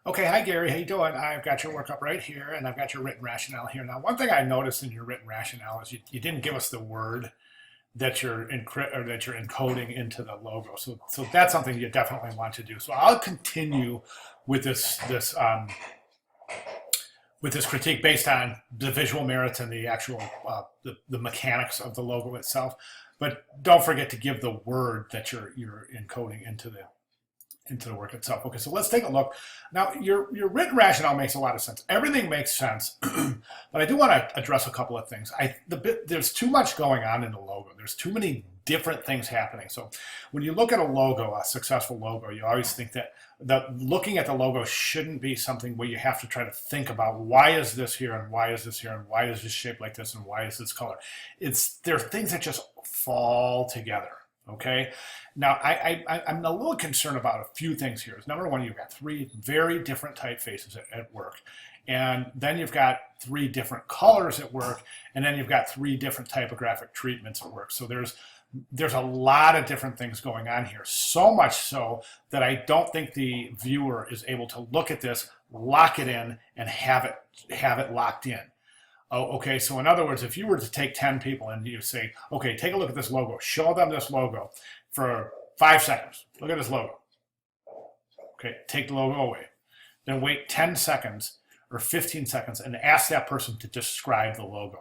Okay, hi Gary, how you doing? I've got your workup right here, and I've got your written rationale here. Now, one thing I noticed in your written rationale is you didn't give us the word that you're or that you're encoding into the logo. So that's something you definitely want to do. So I'll continue with this critique based on the visual merits and the actual the mechanics of the logo itself. But don't forget to give the word that you're encoding into the work itself. Okay, so let's take a look. Now, your written rationale makes a lot of sense. Everything makes sense, but I do want to address a couple of things. There's too much going on in the logo. There's too many different things happening. So when you look at a logo, a successful logo, you always think that looking at the logo shouldn't be something where you have to try to think about why is this here and why is this here and why is this shaped like this and why is this color. There are things that just fall together. Okay. Now, I'm a little concerned about a few things here. Number one, you've got three very different typefaces at work. And then you've got three different colors at work. And then you've got three different typographic treatments at work. So there's a lot of different things going on here. So much so that I don't think the viewer is able to look at this, lock it in, and have it locked in. Oh, okay. So in other words, if you were to take 10 people and you say, okay, take a look at this logo, show them this logo for 5 seconds. Look at this logo. Okay, take the logo away. Then wait 10 seconds or 15 seconds and ask that person to describe the logo.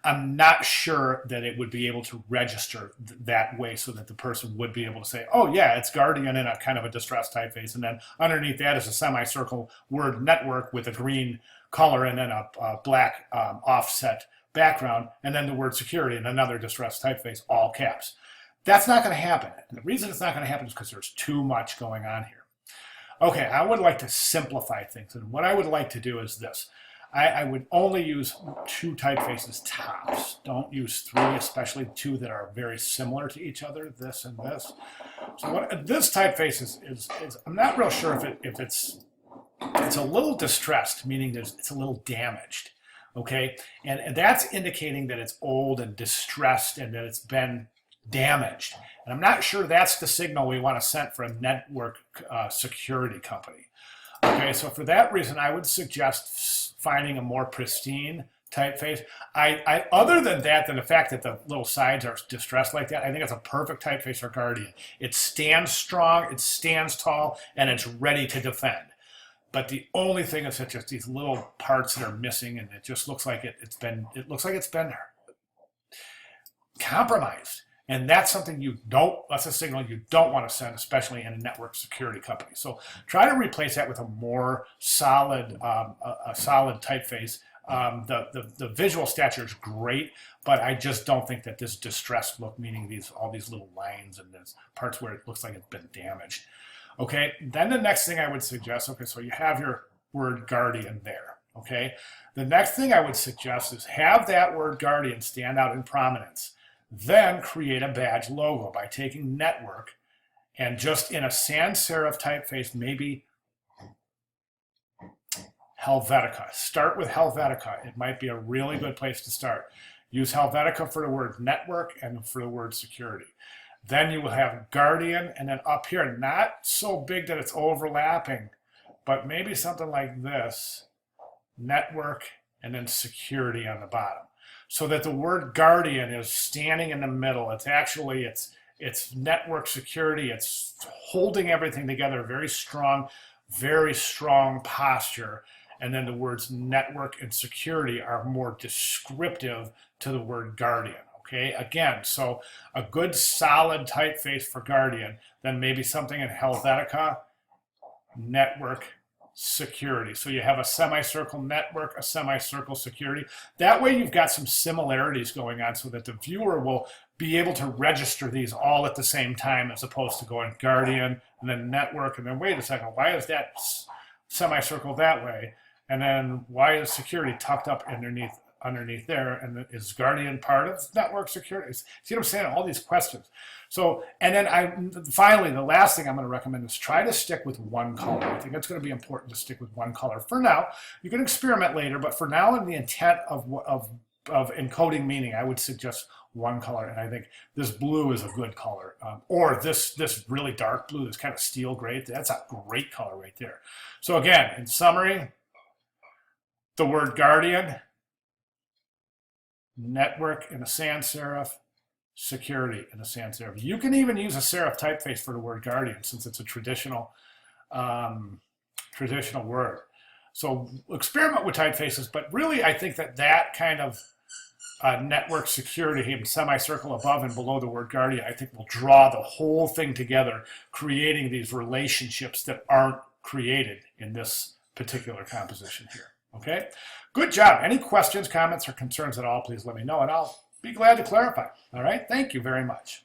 I'm not sure that it would be able to register that way so that the person would be able to say, oh yeah, it's Guardian in a kind of a distressed typeface. And then underneath that is a semicircle word network with a green color and then a black offset background. And then the word security in another distressed typeface, all caps. That's not going to happen. And the reason it's not going to happen is because there's too much going on here. Okay, I would like to simplify things. And what I would like to do is this. I would only use two typefaces tops. Don't use three, especially two that are very similar to each other, this and this. So this typeface is I'm not real sure if it's a little distressed, meaning it's a little damaged. Okay, and that's indicating that it's old and distressed and that it's been damaged. And I'm not sure that's the signal we want to send for a network security company. Okay, so for that reason, I would suggest finding a more pristine typeface. Other than the fact that the little sides are distressed like that, I think it's a perfect typeface for Guardian. It stands strong, it stands tall, and it's ready to defend. But the only thing is that just these little parts that are missing, and it just looks like it's been compromised. And that's something that's a signal you don't want to send, especially in a network security company. So try to replace that with a more solid, solid typeface. The visual stature is great, but I just don't think that this distressed look, meaning all these little lines and these parts where it looks like it's been damaged. Okay, then the next thing I would suggest, okay, so you have your word Guardian there. Okay, the next thing I would suggest is have that word Guardian stand out in prominence. Then create a badge logo by taking network and just in a sans serif typeface, maybe Helvetica. Start with Helvetica. It might be a really good place to start. Use Helvetica for the word network and for the word security. Then you will have Guardian, and then up here, not so big that it's overlapping, but maybe something like this, network, and then security on the bottom. So that the word Guardian is standing in the middle. It's network security. It's holding everything together. Very strong posture. And then the words network and security are more descriptive to the word Guardian. Okay, again, so a good solid typeface for Guardian, then maybe something in Helvetica, network, security. So you have a semicircle network, a semicircle security. That way you've got some similarities going on so that the viewer will be able to register these all at the same time as opposed to going Guardian and then network and then wait a second, why is that semicircle that way? And then why is security tucked up underneath there, and is Guardian part of network security? See what I'm saying? All these questions. So, and then finally, the last thing I'm going to recommend is try to stick with one color. I think it's going to be important to stick with one color. For now, you can experiment later, but for now, in the intent of encoding meaning, I would suggest one color, and I think this blue is a good color, or this really dark blue, this kind of steel gray. That's a great color right there. So again, in summary, the word guardian, network in a sans serif, security in a sans serif. You can even use a serif typeface for the word guardian, since it's a traditional word. So experiment with typefaces, but really I think that kind of network security and semicircle above and below the word guardian, I think will draw the whole thing together, creating these relationships that aren't created in this particular composition here. Okay, good job. Any questions, comments, or concerns at all, please let me know, and I'll be glad to clarify. All right, thank you very much.